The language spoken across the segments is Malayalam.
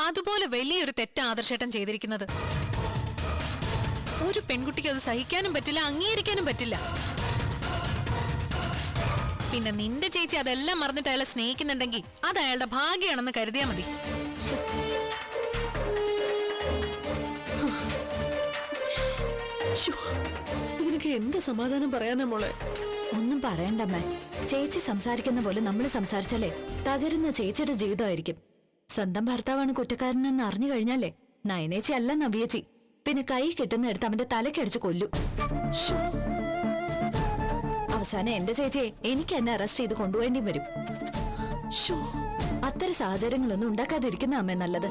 അതുപോലെ വലിയൊരു തെറ്റ് ആദർശേട്ടൻ ചെയ്തിരിക്കുന്നത്. ഒരു പെൺകുട്ടിക്ക് അത് സഹിക്കാനും പറ്റില്ല, അംഗീകരിക്കാനും പറ്റില്ല. പിന്നെ നിന്റെ ചേച്ചി അതെല്ലാം മറന്നിട്ട് അയാളെ സ്നേഹിക്കുന്നുണ്ടെങ്കിൽ അത് അയാളുടെ ഭാഗ്യമാണെന്ന് കരുതിയാ മതി. നിനക്ക് എന്ത് സമാധാനം പറയാനാ മോളെ? ഒന്നും പറയണ്ടമ്മേ. ചേച്ചി സംസാരിക്കുന്ന പോലെ നമ്മൾ സംസാരിച്ചാലേ തകരുന്ന ചേച്ചിയുടെ ജീവിതമായിരിക്കും. സ്വന്തം ഭർത്താവാണ് കുറ്റക്കാരനെന്ന് അറിഞ്ഞു കഴിഞ്ഞാലേ നയനേച്ചി അല്ല നവിയേച്ചി പിന്നെ കൈ കിട്ടുന്നെടുത്ത് അവന്റെ തലക്കടിച്ച് കൊല്ലും. അവസാനം എന്റെ ചേച്ചിയെ എനിക്ക് എന്നെ അറസ്റ്റ് ചെയ്ത് കൊണ്ടുപോയേണ്ടി വരും. അത്തരം സാഹചര്യങ്ങളൊന്നും ഉണ്ടാക്കാതിരിക്കുന്ന അമ്മ നല്ലത്.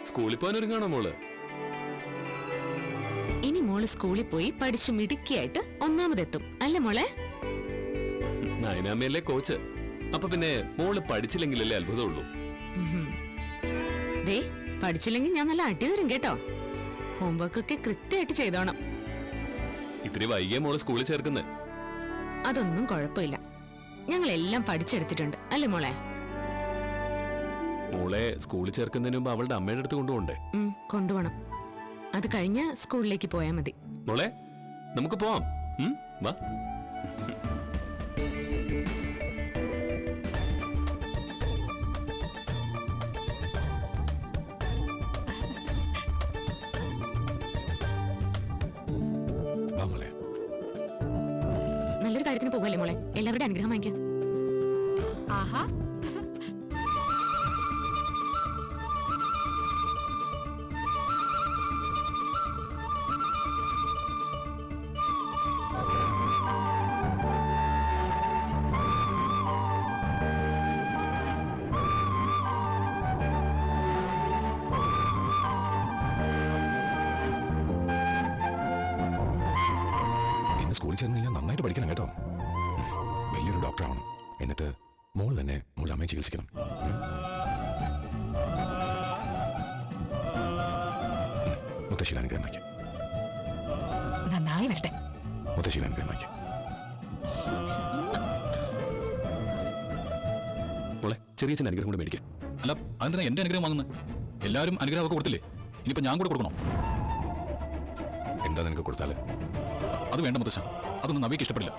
സ്കൂളിൽ പോകാൻ ഒരുങ്ങാണോ മോള്? ഇനി മോള് സ്കൂളിൽ പോയി പഠിച്ചു മിടുക്കിയായിട്ട് ഒന്നാമതെത്തും അല്ലേ മോളെ? നയനാമ്മയല്ലേ കോച്ച്. അപ്പൊ പിന്നെ മോള് പഠിച്ചില്ലെങ്കിലല്ലേ അത്ഭുതമുള്ളൂ. ദേ പഠിച്ചില്ലെങ്കിൽ ഞാൻ നല്ല അടി തരും കേട്ടോ. ഹോംവർക്ക് ഒക്കെ കൃത്യമായിട്ട് ചെയ്തോണം. ഇത്തിരി വൈകിയ മോള് സ്കൂളിൽ ചേർക്കുന്നേ. അതൊന്നും കുഴപ്പമില്ല, ഞങ്ങളെല്ലാം പഠിച്ചെടുത്തിട്ടുണ്ട് അല്ലേ മോളെ? മോളെ സ്കൂളിൽ ചേർക്കുന്നതിന് മുമ്പ് അവളുടെ അമ്മയുടെ അടുത്ത് കൊണ്ടുപോണ്ടേ? കൊണ്ടുപോണം. അത് കഴിഞ്ഞ് സ്കൂളിലേക്ക് പോയാൽ മതി. മോളെ നമുക്ക് പോവാം. വാ. നല്ലൊരു കാര്യത്തിന് പോകല്ലേ മോളെ? എല്ലാവരുടെ അനുഗ്രഹം വാങ്ങിക്കാം. ആഹാ, സ്കൂളിൽ ചേർന്ന് ഞാൻ നന്നായിട്ട് പഠിക്കണം കേട്ടോ. വലിയൊരു ഡോക്ടർ ആവണം. എന്നിട്ട് മോൾ തന്നെ മോളുടെ അമ്മയെ ചികിത്സിക്കണം. മുത്തശ്ശിയുടെ അനുഗ്രഹം വായിക്കാം. നന്നായി വരട്ടെ. മുത്തശ്ശിയുടെ അനുഗ്രഹം വായിക്കാം. മോളെ ചെറിയച്ഛൻ്റെ അനുഗ്രഹം കൂടെ മേടിക്കാം. അല്ല, അതെന്തിനാ എന്റെ അനുഗ്രഹം വാങ്ങുന്നത്? എല്ലാവരും അനുഗ്രഹമൊക്കെ കൊടുത്തില്ലേ? ഇനിയിപ്പോ ഞാൻ കൂടെ കൊടുക്കണോ? എന്താ നിനക്ക് കൊടുത്താല്? അത് വേണ്ട മുത്തശ്ശ, അതൊന്നും നവിക്ക് ഇഷ്ടപ്പെടില്ല.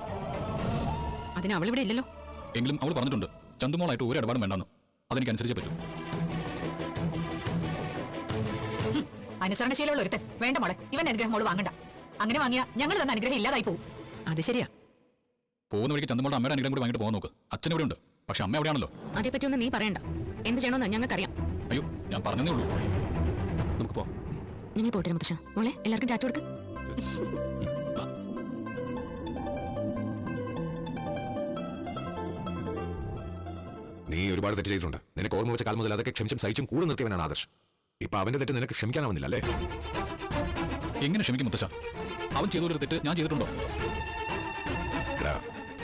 അതിന് അവളിവിടെ ഇല്ലല്ലോ. എങ്കിലും അവൾ പറഞ്ഞിട്ടുണ്ട് ചന്തുമോളായിട്ട് ഒരു ഇടപാടും വേണ്ടെന്ന്. അതെനിക്ക് അനുസരിച്ചേ പറ്റൂ. അനുസരണശീലമുള്ള ഒരുത്തൻ വേണ്ട മോളെ. ഇവൻ അനുഗ്രഹം മോള് വാങ്ങണ്ട. അങ്ങനെ വാങ്ങിയാ ഞങ്ങൾ തന്നെ അനുഗ്രഹം ഇല്ലാതായി പോകും. അത് ശരിയാ. പോകുന്ന വഴിക്ക് ചന്തുമോളുടെ അമ്മയുടെ അനുഗ്രഹം കൂടി വാങ്ങിട്ട് പോകാൻ നോക്ക്. അച്ഛൻ ഇവിടെ ഉണ്ട്, പക്ഷെ അമ്മ എവിടെയാണല്ലോ. അതേപ്പറ്റി ഒന്നും നീ പറയണ്ട. എന്ത് ചെയ്യണമെന്ന് ഞങ്ങൾക്കറിയാം. അയ്യോ, ഞാൻ പറഞ്ഞതേ ഉള്ളൂ. നമുക്ക് പോവാം. നിങ്ങൾ പോട്ടെ മുത്തശ്ശ. മോളെ എല്ലാവർക്കും ചാറ്റ് കൊടുക്ക്. നീ ഒരുപാട് തെറ്റ് ചെയ്തിട്ടുണ്ട്. നിനക്ക് ഓർമ്മ വെച്ച കാലം മുതൽ അതൊക്കെ ക്ഷമിച്ചും സഹിച്ചും കൂടെ നിർത്തിയവനാണ് ആദർശ്. ഇപ്പൊ അവന്റെ തെറ്റ് നിനക്ക് ക്ഷമിക്കാനാവുന്നില്ല അല്ലേ? എങ്ങനെ ക്ഷമിക്കും മുത്തശ്ശ? അവൻ ചെയ്തൊരു തെറ്റ് ഞാൻ ചെയ്തിട്ടുണ്ടോ? എടാ,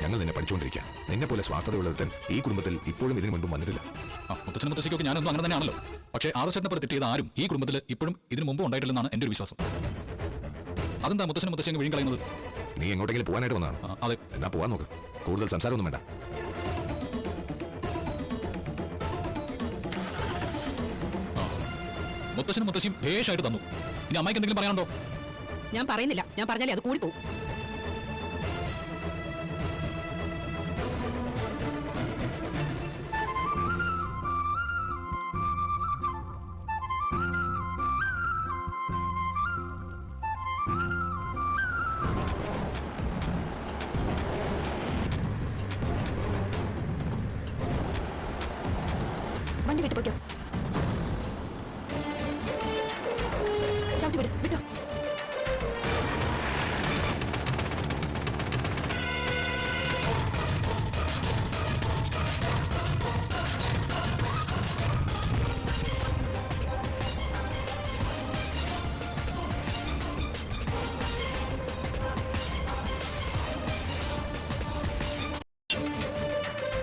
ഞങ്ങൾ നിന്നെ പഠിച്ചുകൊണ്ടിരിക്കുക. നിന്നെ പോലെ സ്വാർത്ഥതയുള്ള ഒരുത്തൻ ഈ കുടുംബത്തിൽ ഇപ്പോഴും ഇതിനു മുൻപും വന്നിട്ടില്ല. മുത്തച്ഛനും മുത്തശ്ശിക്കൊക്കെ ഞാനൊന്നും അങ്ങനെ തന്നെയാണല്ലോ. പക്ഷേ ആദർശനെ പോലെ തെറ്റ് ചെയ്ത ആരും ഈ കുടുംബത്തിൽ ഇപ്പോഴും ഇതിനു മുമ്പ് ഉണ്ടായിട്ടില്ലെന്നാണ് എന്റെ ഒരു വിശ്വാസം. അതെന്താ മുത്തച്ഛനും മുത്തശ്ശിയും വിഴുങ്ങി കളയുന്നത്? നീ എങ്ങോട്ടെങ്കിലും പോകാനായിട്ട് വന്നതാണ്. അതെ. എന്നാ പോവാൻ നോക്ക്. കൂടുതൽ സംസാരമൊന്നും വേണ്ട. മുത്തശ്ശനും മുത്തശ്ശിയും ഭേഷായിട്ട് തന്നു. ഇനി അമ്മയ്ക്ക് എന്തെങ്കിലും പറയാനുണ്ടോ? ഞാൻ പറയുന്നില്ല. ഞാൻ പറഞ്ഞാലേ അത് കൂടി പോകും. വണ്ടി വിട്ടു പോയിക്കോ. ചവിട്ടി വിട്, വിട്ടോ.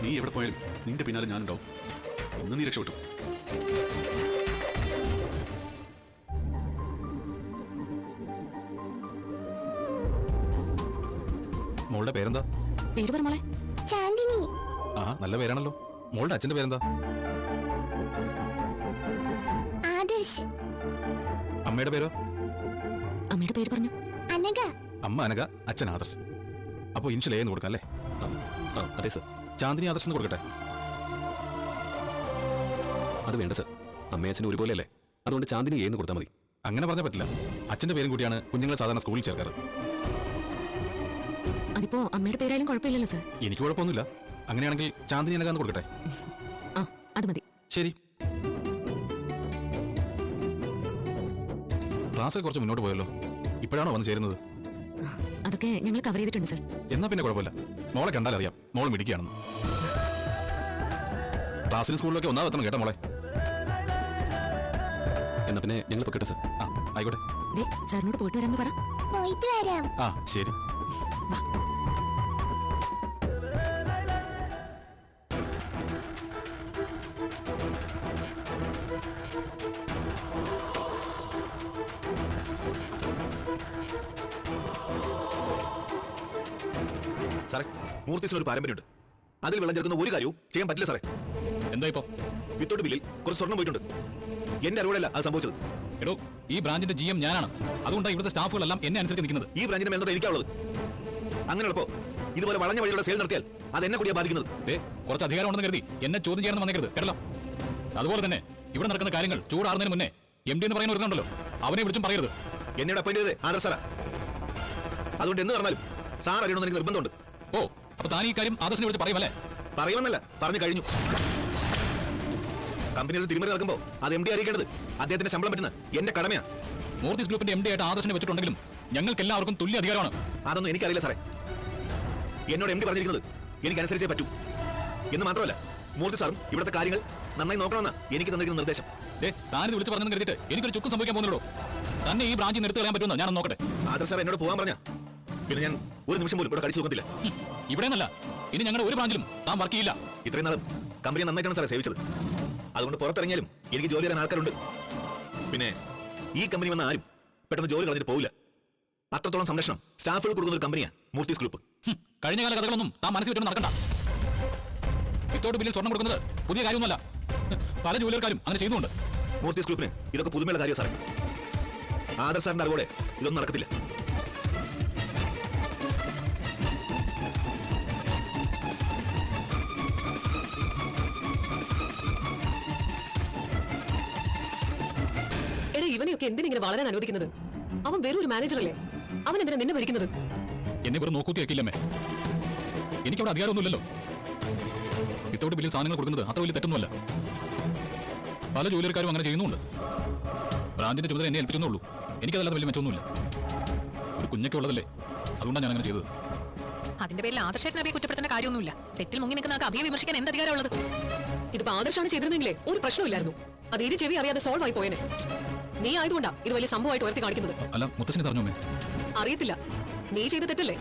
നീ എവിടെ പോയാലും നിന്റെ പിന്നാലെ ഞാനുണ്ടാവും. ഇന്ന് നീ രക്ഷപ്പെട്ടു. മോളുടെ പേരെന്താ? പേര് പറ മോളെ. ചാന്ദിനി. ആ നല്ല പേരാണല്ലോ. മോളുടെ അച്ഛന്റെ പേരെന്താ? ആദർശ്. അമ്മയുടെ പേരോ? അമ്മയുടെ പേര് പറഞ്ഞു. അനഘ. അമ്മ അനഘ, അച്ഛൻ ആദർശ്. അപ്പൊ ഇൻഷ്യൽ എന്ന് കൊടുക്കാം അല്ലേ? അതെ സർ. ചാന്ദിനി ആദർശ് എന്ന് കൊടുക്കട്ടെ? അത് വേണ്ട സർ. അമ്മയച്ഛനും ഒരുപോലെ അല്ലേ, അതുകൊണ്ട് ചാന്ദിനി എന്ന് കൊടുത്താൽ മതി. അങ്ങനെ പറഞ്ഞാൽ പറ്റില്ല. അച്ഛന്റെ പേരും കൂട്ടിയാണ് കുഞ്ഞുങ്ങളെ സാധാരണ സ്കൂളിൽ ചേർക്കാറ്. അതിപ്പോ അമ്മയുടെ പേരായാലും കുഴപ്പമില്ലല്ലോ സർ. എനിക്ക് കുഴപ്പമൊന്നുമില്ല. അങ്ങനെയാണെങ്കിൽ ചാന്ദിനി അനഘ എന്ന് കൊടുക്കട്ടെ? ആ അത് മതി. ശരി. ക്ലാസ് കുറച്ച് മുന്നോട്ട് പോയല്ലോ. ഇപ്പോഴാണോ വന്ന് ചേരുന്നത്? അതൊക്കെ ഞങ്ങൾ കവർ ചെയ്തിട്ടുണ്ട് സർ. എന്നാ പിന്നെ കുഴപ്പമില്ല. മോളെ കണ്ടാൽ അറിയാം മോൾ മിടിക്കുകയാണെന്ന്. ക്ലാസ്സിലും സ്കൂളിലൊക്കെ ഒന്നാമതെത്തണം കേട്ടോ മോളെ. എന്നാ പിന്നെ ഞങ്ങൾ പൊക്കട്ടെ സർ. ആ ആയിക്കോട്ടെ. ദേ സാറിനോട് പോയിട്ട് വരാമെന്ന് പറ. പോയിട്ട് വരാം. ആ ശരി. വാ. സാറേ, മൂർത്തിസിന് ഒരു പാരമ്പര്യമുണ്ട്. അതിൽ വെള്ളം ചേർക്കുന്ന ഒരു കാര്യവും ചെയ്യാൻ പറ്റില്ല സാറേ. എന്താ ഇപ്പൊ? വിത്തോട്ട് ബില്ലിൽ കുറച്ച് സ്വർണം പോയിട്ടുണ്ട്. എന്റെ അറിവോടെയല്ല അത് സംഭവിച്ചത്. എടോ, ഈ ബ്രാഞ്ചിന്റെ GM ഞാനാണ്. അതുകൊണ്ടാണ് ഇവിടുത്തെ സ്റ്റാഫുകളെല്ലാം എന്നെ അനുസരിച്ച് നിൽക്കുന്നത്. ഈ ബ്രാഞ്ചിന്റെ മേൽനോട്ടം എനിക്കാവുള്ളത്. അങ്ങനെ എളുപ്പോ ഇതുപോലെ വളഞ്ഞ വഴിയുള്ള സെയിൽ നടത്തിയാൽ അത് എന്നെ കൂടിയാ ബാധിക്കുന്നത്. കുറച്ച് അധികാരം ഉണ്ടെന്ന് കരുതി എന്നെ ചോദ്യം ചെയ്യാൻ വന്നേക്കരുത് കേട്ടല്ലോ. അതുപോലെ തന്നെ ഇവിടെ നടക്കുന്ന കാര്യങ്ങൾ ചൂടാറുന്നതിന് മുന്നേ MD എന്ന് പറയുന്ന ഒരുന്നുണ്ടല്ലോ, അവനെ വിളിച്ചും പറയരുത്. എന്നോട് അപ്പോയിന്റ് ചെയ്തത് ആദർശ് സാറാ. അതുകൊണ്ട് എന്ന് പറഞ്ഞാലും സാർ അറിയണമെന്ന് എനിക്ക് നിർബന്ധമുണ്ട്. ഓ, അപ്പൊ താൻ ഈ കാര്യം ആദർശിനെ വിളിച്ച് പറയുമല്ലേ? പറയുമെന്നല്ല, പറഞ്ഞു കഴിഞ്ഞു. കമ്പനിയുടെ തിരിമറി നടക്കുമ്പോൾ അത് MD അറിയിക്കേണ്ടത് അദ്ദേഹത്തിന്റെ ശമ്പളം പറ്റുന്ന എന്റെ കടമയാ. മൂർത്തിസ് ഗ്രൂപ്പിന്റെ MD ആയിട്ട് ആദർശിനെ വെച്ചിട്ടുണ്ടെങ്കിലും ഞങ്ങൾക്ക് എല്ലാവർക്കും തുല്യ അധികാരമാണ്. അതൊന്നും എനിക്കറിയില്ല സാറേ. എന്നോട് MD പറഞ്ഞിരിക്കുന്നത് എനിക്ക് അനുസരിച്ചേ പറ്റൂ എന്ന് മാത്രമല്ല, മൂർത്തി സാറും ഇവിടുത്തെ കാര്യങ്ങൾ നന്നായി നോക്കണമെന്നാ എനിക്ക് തന്നിരിക്കുന്ന നിർദ്ദേശം. താനിത് വിളിച്ച് പറഞ്ഞെന്ന് കരുതിയിട്ട് എനിക്കൊരു ചുക്കും സംഭവിക്കാൻ പോകുന്നുള്ളൂ. തന്നെ ഈ ബ്രാഞ്ചിൽ നിർത്തി കളയാൻ പറ്റുമെന്ന് ഞാനൊന്ന് നോക്കട്ടെ. ആദർശ് സാർ എന്നോട് പോകാൻ പറഞ്ഞ പിന്നെ ഞാൻ ഒരു നിമിഷം പോലും ഇവിടെ കടിച്ചു നോക്കത്തില്ല. ഇവിടെ നിന്നല്ല, ഇനി ഞങ്ങളുടെ ഒരു ബ്രാഞ്ചിലും താൻ വർക്ക് ചെയ്യില്ല. ഇത്രയും നാളും കമ്പനി നന്നായിട്ടാണ് സാറേ സേവിച്ചത്. അതുകൊണ്ട് പുറത്തിറങ്ങിയാലും എനിക്ക് ജോലി തരാൻ ആൾക്കാരുണ്ട്. പിന്നെ ഈ കമ്പനി വന്ന ആരും പെട്ടെന്ന് ജോലി കളഞ്ഞിട്ട് പോവില്ല. അത്രത്തോളം സംരക്ഷണം സ്റ്റാഫുകൾ കൊടുക്കുന്ന ഒരു കമ്പനിയാണ് മൂർത്തിസ് ഗ്രൂപ്പ്. കഴിഞ്ഞ കാല കഥകളൊന്നും താൻ മനസ്സിൽ വിട്ടൊന്നും നടക്കണ്ട. വിത്തോട്ട് ബില്ലിൽ സ്വർണം കൊടുക്കുന്നത് പുതിയ കാര്യമൊന്നുമല്ല. പല ജോലിക്കാരും അങ്ങനെ ചെയ്യുന്നുണ്ട്. മൂർത്തിസ് ഗ്രൂപ്പിന് ഇതൊക്കെ പുതുമയുള്ള കാര്യം സാറേ. ആദർശ് സാറിന്റെ അറിവോടെ ഇതൊന്നും നടക്കത്തില്ല. എടാ, ഇവനെയൊക്കെ എന്തിനിങ്ങനെ വളരാൻ അനുവദിക്കുന്നത്? അവൻ വെറും ഒരു മാനേജർ അല്ലേ? അവൻ എന്തിനാ നിന്നെ ഭരിക്കുന്നത്? എന്നെ വെറും നോക്കൂത്തി വെക്കില്ലമ്മേ. എനിക്കവിടെ അധികാരമൊന്നുമില്ലല്ലോ. വിത്തോട്ട് ബില്ലിൽ സാധനങ്ങൾ കൊടുക്കുന്നത് അത്ര വലിയ തെറ്റൊന്നുമല്ല. പല ജോലിക്കാരും അങ്ങനെ ചെയ്യുന്നുണ്ട്. ബ്രാഞ്ചിന്റെ ചുമതല എന്നെ ഏൽപ്പിച്ചെന്നുള്ളൂ. എനിക്കതല്ലാതെ വലിയ മെച്ചമൊന്നുമില്ല. ഒരു കുഞ്ഞൊക്കെ ഉള്ളതല്ലേ, അതുകൊണ്ടാണ് ഞാൻ അങ്ങനെ ചെയ്തത്. അതിന്റെ പേരിൽ ആദർശേട്ടൻ അഭിയെ കുറ്റപ്പെടുത്തേണ്ട കാര്യമൊന്നുമില്ല. തെറ്റിൽ മുങ്ങി നിൽക്കുന്ന ആൾക്ക് അഭിയെ വിമർശിക്കാൻ എന്ത് അധികാരമുള്ളത്? ഇതിപ്പോ ആദർശാണ് ചെയ്തിരുന്നെങ്കിലേ ഒരു പ്രശ്നമില്ലായിരുന്നു. അത് ഇരു ചെവി അറിയാതെ സോൾവ് ആയി പോയേനെ. നീ ആയതുകൊണ്ടാ ഇത് വലിയ സംഭവമായിട്ട് ഉയർത്തി കാണിക്കുന്നത്. അല്ല, മുത്തശ്ശിനെ അറിഞ്ഞോ അമ്മേ? അറിയത്തില്ല, നീ ചെയ്ത തെറ്റല്ലേ.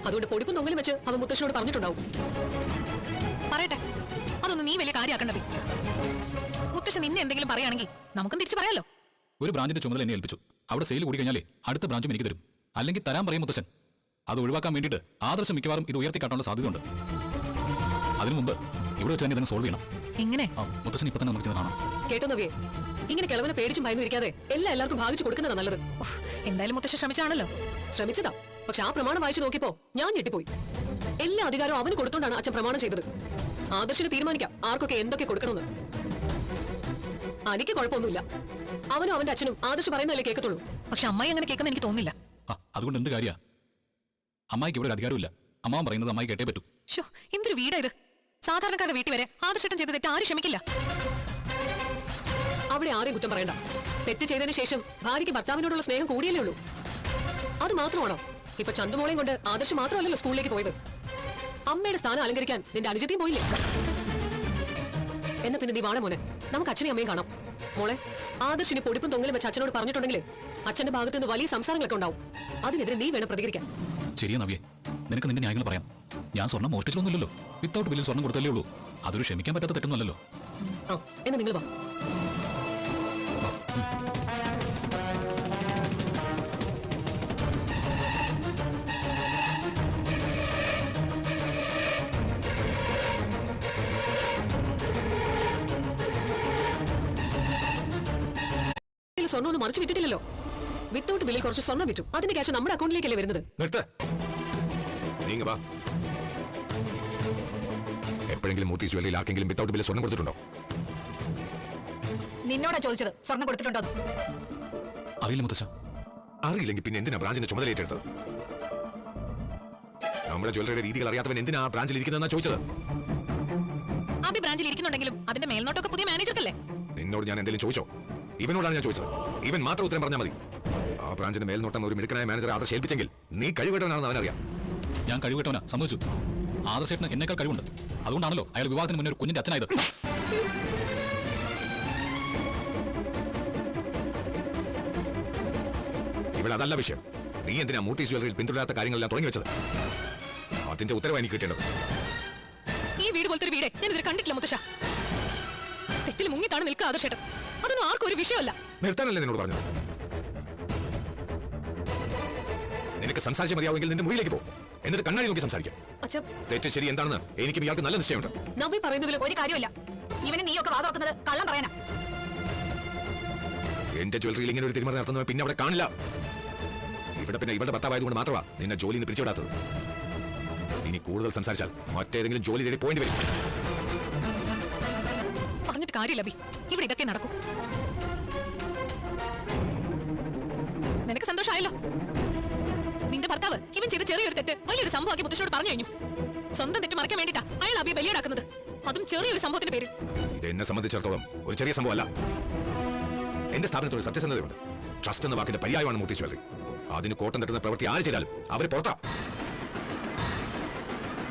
അതുകൊണ്ട് പൊടിപ്പും തൊങ്ങലും വെച്ച് അവൻ മുത്തശ്ശനോട് പറഞ്ഞിട്ടുണ്ടാവും. പറയട്ടെ, അതൊന്നും നീ വലിയ കാര്യമാക്കണ്ട. മുത്തശ്ശൻ നിന്നെ എന്തെങ്കിലും പറയുകയാണെങ്കിൽ നമുക്കും തിരിച്ചു പറയാലോ. ഒരു ബ്രാഞ്ചിന്റെ ചുമതല എന്നെ ഏൽപ്പിച്ചു. അവിടെ സെയിൽ കൂടി കഴിഞ്ഞാലേ അടുത്ത ബ്രാഞ്ചും എനിക്ക് തരും. അല്ലെങ്കിൽ തരാൻ പറയും മുത്തശ്ശൻ. അത് ഒഴിവാക്കാൻ വേണ്ടിയിട്ട് ആദർശം മിക്കവാറും ഇത് ഉയർത്തിക്കാട്ടാനുള്ള സാധ്യതയുണ്ട്. അതിനു മുമ്പ് ഇവിടെ വെച്ച് തന്നെ ഇതങ്ങ് സോൾവ് ചെയ്യണം. എങ്ങനെ? മുത്തശ്ശൻ ഇപ്പൊ തന്നെ നമുക്ക് ചെന്ന് കാണാം. കേട്ടോ നവിയെ, ഇങ്ങനെ കിളവനെ പേടിച്ചും ഭയന്നു ഇരിക്കാതെ എല്ലാവർക്കും ഭാഗിച്ചു കൊടുക്കുന്നതാ നല്ലത്. എന്തായാലും മുത്തശ്ശൻ ശ്രമിച്ചാണല്ലോ. ശ്രമിച്ചതാ, പക്ഷെ ആ പ്രമാണം വായിച്ചു നോക്കിയപ്പോ ഞാൻ ഞെട്ടിപ്പോയി. എല്ലാ അധികാരവും അവന് കൊടുത്തോണ്ടാണ് അച്ഛൻ പ്രമാണം ചെയ്തത്. ആദർശിന് തീരുമാനിക്കാം ആർക്കൊക്കെ എന്തൊക്കെ കൊടുക്കണമെന്ന്. എനിക്ക് കുഴപ്പമൊന്നുമില്ല. അവനും അവന്റെ അച്ഛനും ആദർശ് പറയുന്നതല്ലേ കേൾക്കത്തുള്ളൂ. പക്ഷെ അമ്മായി അങ്ങനെ കേൾക്കുന്ന എനിക്ക് തോന്നുന്നില്ല. അതുകൊണ്ട് എന്ത് കാര്യ? അമ്മായിക്ക് ഇവിടെ ഒരു അധികാരമില്ല. അമ്മാവൻ പറയുന്നത് അമ്മായി കേട്ടേ പറ്റൂ. എന്തൊരു വീടാ ഇത്! സാധാരണക്കാരുടെ വീട്ടിൽ വരെ ആദർശേട്ടൻ ചെയ്ത തെറ്റ് ആരും ക്ഷമിക്കില്ല. അവിടെ ആരെയും കുറ്റം പറയണ്ട. തെറ്റ് ചെയ്തതിനു ശേഷം ഭാര്യയ്ക്ക് ഭർത്താവിനോടുള്ള സ്നേഹം കൂടിയല്ലേ ഉള്ളൂ. അത് മാത്രമാണോ? ഇപ്പൊ ചന്തുമോളെയും കൊണ്ട് ആദർശ് മാത്രമല്ലല്ലോ സ്കൂളിലേക്ക് പോയത്. അമ്മയുടെ സ്ഥാനം അലങ്കരിക്കാൻ നിന്റെ അനുജത്തിയും പോയില്ലേ? എന്നാ പിന്നെ നീ വാണ മോനെ, നമുക്ക് അച്ഛനെയും അമ്മയും കാണാം. മോളെ, ആദർശിന് പൊടിപ്പും തൊങ്ങലും വെച്ച് അച്ഛനോട് പറഞ്ഞിട്ടുണ്ടെങ്കിൽ അച്ഛന്റെ ഭാഗത്ത് നിന്ന് വലിയ സംസാരങ്ങളൊക്കെ ഉണ്ടാവും. അതിനെതിരെ നീ വേണം പ്രതികരിക്കാൻ. ശരിയാ നവ്യെ, നിനക്ക് നിന്റെ ന്യായങ്ങൾ പറയാം. ഞാൻ സ്വർണ്ണം മോഷ്ടിച്ചൊന്നുമില്ലല്ലോ. വിത്തൗട്ട് ബില്ലിൽ സ്വർണ്ണം കൊടുത്തല്ലേ ഉള്ളൂ. അതൊരു ക്ഷമിക്കാൻ പറ്റാത്ത തെറ്റൊന്നുമല്ലല്ലോ. എന്നാ നിങ്ങൾ വാ. സ്വർണ്ണം മറിച്ചു വിട്ടിട്ടില്ലല്ലോ. വിത്തൗട്ട് ബില്ലിൽ കുറച്ച് സ്വർണ്ണം വിറ്റു. അതിന്റെ ക്യാഷ് നമ്മുടെ അക്കൗണ്ടിലേക്കല്ലേ വരുന്നത്. നിർത്ത്. നീങ്ങ വാ. എപ്പോഴെങ്കിലും മൂർത്തി ജ്വല്ലറിയിൽ ആർക്കെങ്കിലും വിത്തൗട്ട് ബില്ല് സ്വർണ്ണം കൊടുത്തിട്ടുണ്ടോ? നിന്നോടാ ചോദിച്ചത് സ്വർണം കൊടുത്തിട്ടുണ്ടോ? അറിയില്ല മുത്തശ്ശ. അറിയില്ലെങ്കിൽ പിന്നെ എന്തിനാ ബ്രാഞ്ചിന്റെ ചുമതല ഏറ്റെടുത്തത്? നമ്മുടെ ജ്വല്ലറിയുടെ രീതികൾ അറിയാത്തവൻ എന്തിനാ ബ്രാഞ്ചിൽ ഇരിക്കുന്നതെന്നാ ചോദിച്ചത്. അബി ബ്രാഞ്ചിൽ ഇരിക്കുന്നുണ്ടെങ്കിലും അതിന്റെ മേൽനോട്ടൊക്കെ പുതിയ മാനേജർക്കല്ലേ? നിന്നോട് ഞാൻ എന്തെങ്കിലും ചോദിച്ചോ? ഇവനോടാണ് ഞാൻ ചോദിച്ചത്. ഇവൻ മാത്രം ഉത്തരം പറഞ്ഞാൽ മതി. ആ ബ്രാഞ്ചിന്റെ മേൽനോട്ടം ഒരു മിടുക്കനായ മാനേജറെ ആദർശ് ഏൽപ്പിച്ചെങ്കിൽ നീ കഴിവേട്ടവനാണെന്ന് അവനറിയാം. ഞാൻ കഴിവിട്ടവനാ, സമ്മതിച്ചു. ആദർശേട്ടന് എന്നേക്കാൾ കഴിവുണ്ട്. അതുകൊണ്ടാണല്ലോ അയാൾ വിവാഹത്തിന് മുന്നേ ഒരു കുഞ്ഞിന്റെ അച്ഛനായത്. ഇവിടെ അതല്ല വിഷയം. നീ എന്തിനാ മൂർത്തി ജ്വല്ലറിയിൽ പിന്തുടരാത്ത കാര്യങ്ങളെല്ലാം തുടങ്ങി വെച്ചത്? അതിന്റെ ഉത്തരവായി എനിക്ക് കിട്ടേണ്ടത്. ഈ വീട് പോലത്തെ ഒരു വീട് ഞാൻ ഇതിൽ കണ്ടിട്ടില്ല മുത്തശ്ശ. തെറ്റിൽ മുങ്ങിത്താണ് നിൽക്കുക ആദർശേട്ടൻ. അതൊന്നും ആർക്കും ഒരു വിഷയമല്ല. നിർത്താനല്ലേ നിന്നോട് പറഞ്ഞത്? നിനക്ക് സംസാരിച്ചാൽ മതിയാവുമെങ്കിൽ നിന്റെ മുറിയിലേക്ക് പോ. എന്നിട്ട് കണ്ണാടി നോക്കി സംസാരിക്കാം. തെറ്റ് ശരി എന്താണെന്ന് എനിക്കും ഇയാൾക്ക് നല്ല നിശ്ചയമുണ്ട്. നവ്യ പറയുന്നതിൽ ഒരു കാര്യമില്ല. ഇവന് നീയൊക്കെ വാ തുറക്കുന്നത് കള്ളം പറയാനാ. എന്റെ ജ്വല്ലറിയിൽ ഇങ്ങനെ ഒരു തീരുമാനം നടത്തുന്നത് പിന്നെ അവിടെ കാണില്ല. ഇവിടെ പിന്നെ ഇവരുടെ ഭർത്താവായതുകൊണ്ട് മാത്രമാണ് നിന്നെ ജോലിയിൽ നിന്ന് പിരിച്ചുവിടാത്തത്. ഇനി കൂടുതൽ സംസാരിച്ചാൽ മറ്റേതെങ്കിലും ജോലി തേടി പോയിന്റ് വരും. പറഞ്ഞിട്ട് കാര്യമില്ല ബി. ഇവിടെ ഇതൊക്കെ നടക്കും. നിനക്ക് സന്തോഷമായല്ലോ. നിന്റെ ഭർത്താവ് ഇവൻ ചെയ്ത ചെറിയൊരു തെറ്റ് വലിയൊരു സംഭവമാക്കി മുത്തശ്ശനോട് പറഞ്ഞു കഴിഞ്ഞു. സ്വന്തം തെറ്റ് മറക്കാൻ വേണ്ടിട്ടാ അയാൾ അബിയെ ബലിയാടാക്കുന്നത്. അതും ചെറിയൊരു സംഭവത്തിന്റെ പേരിൽ. ഇത് എന്നെ സംബന്ധിച്ചിടത്തോളം ഒരു ചെറിയ സംഭവമല്ല. എന്റെ സ്ഥാപനത്തോട് സത്യസന്ധതയുണ്ട്. ട്രസ്റ്റ് എന്ന വാക്കിന്റെ പര്യായമാണ് മൂർത്തി ജ്വല്ലറി. അതിന് കോട്ടം തട്ടുന്ന പ്രവൃത്തി ആര് ചെയ്താലും അവരെ പുറത്താ.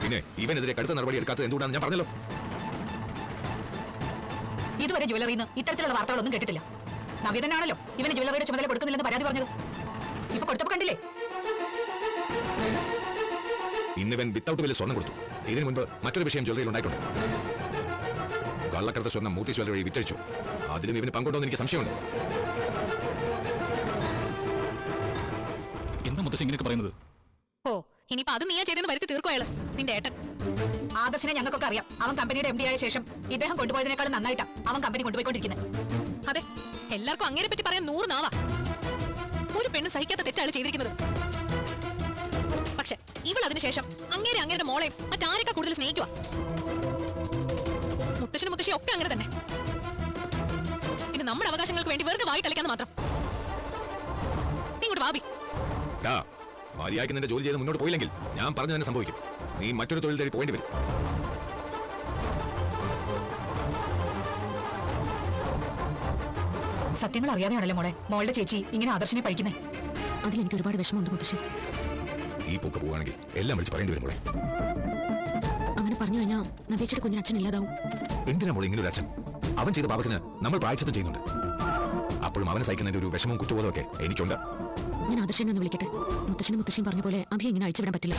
പിന്നെ ഇവനെതിരെ കടുത്ത നടപടി എടുക്കാത്തത് എന്തുകൊണ്ടാണ് ഞാൻ പറഞ്ഞല്ലോ. ഇതുവരെ ജ്വല്ലറിയിൽ നിന്ന് ഇത്തരത്തിലുള്ള വാർത്തകളൊന്നും കേട്ടിട്ടില്ല. നവ്യ തന്നെയാണല്ലോ ഇവന് ജ്വല്ലറിയുടെ ചുമതല കൊടുക്കുന്നില്ലെന്ന് പരാതി പറഞ്ഞത്. ഇപ്പൊ കൊടുത്തപ്പോ കണ്ടില്ലേ? ഇന്നിവൻ വിത്തൗട്ട് ബില്ല് സ്വർണ്ണം കൊടുത്തു. ഇതിനു മുൻപ് മറ്റൊരു വിഷയം ജ്വല്ലറിയിൽ ഉണ്ടായിട്ടുണ്ട്. കള്ളക്കടത്ത് സ്വർണ്ണം മൂർത്തി ജ്വല്ലറി വഴി വിറ്റഴിച്ചു. അതിലും ഇവന് പങ്കുണ്ടോ എന്ന് എനിക്ക് സംശയമുണ്ട്. എന്താ മുത്തശ്ശി ഇങ്ങനെയൊക്കെ പറയുന്നത്? ഓ, ഇനിയിപ്പോ അത് നീയാ ചെയ്തെന്ന് വരുത്തി തീർക്കോ അയാള്, നിന്റെ ഏട്ടൻ. ആദർശിനെ ഞങ്ങൾക്കൊക്കെ അറിയാം. അവൻ കമ്പനിയുടെ MD ആയ ശേഷം ഇദ്ദേഹം കൊണ്ടുപോയതിനേക്കാളും നന്നായിട്ടാ അവൻ കമ്പനി കൊണ്ടുപോയിക്കൊണ്ടിരിക്കുന്നത്. അതെ, എല്ലാവർക്കും അങ്ങനെ പറ്റി പറയാൻ 100 നാവാ. ഒരു പെണ്ണ് സഹിക്കാത്ത തെറ്റാണ് ചെയ്തിരിക്കുന്നത്. പക്ഷെ ഇവൾ അതിനുശേഷം അങ്ങേരുടെ മോളെയും മറ്റാരൊക്കെ കൂടുതൽ സ്നേഹിക്കുക. മുത്തശ്ശനും മുത്തശ്ശിയും ഒക്കെ അങ്ങനെ തന്നെ. പിന്നെ നമ്മുടെ അവകാശങ്ങൾക്ക് വേണ്ടി വെറുതെ വായി കളിക്കാന്ന് മാത്രം. നീ ഇങ്ങോട്ട് വാബി. മര്യാദയ്ക്ക് നിന്റെ ജോലി ചെയ്ത് മുന്നോട്ട് പോയില്ലെങ്കിൽ ഞാൻ പറഞ്ഞു തന്നെ സംഭവിക്കും. നീ മറ്റൊരു തൊഴിൽ തേടി പോയിന്റ് വരും. സത്യങ്ങൾ അറിയാതെയാണല്ലോ മോളെ മോളുടെ ചേച്ചി ഇങ്ങനെ ആദർശിനെ പഴിക്കുന്നേ. അതിലെനിക്ക് ഒരുപാട് വിഷമമുണ്ട് മുത്തശ്ശി. ഈ പോക്ക് പോവുകയാണെങ്കിൽ എല്ലാം വിളിച്ച് പറയേണ്ടി വരും മോളെ. അങ്ങനെ പറഞ്ഞു കഴിഞ്ഞാൽ നവേച്ചയുടെ കുഞ്ഞിന് അച്ഛൻ ഇല്ലാതാവും. എന്തിനാ മോളെ ഇങ്ങനെ ഒരു അച്ഛൻ? അവൻ ചെയ്ത പാപത്തിന് നമ്മൾ പ്രായശ്ചിത്തം ചെയ്യുന്നുണ്ട്. അപ്പോഴും അവനെ സഹിക്കുന്നതിന്റെ ഒരു വിഷമവും കുറ്റബോധവും ഒക്കെ എനിക്കുണ്ട്. ഞാൻ ആദർശനെ ഒന്ന് വിളിക്കട്ടെ. മുത്തശ്ശനും മുത്തശ്ശിയും പറഞ്ഞ പോലെ അഭിയെ ഇങ്ങനെ അഴിച്ചുവിടാൻ പറ്റില്ല.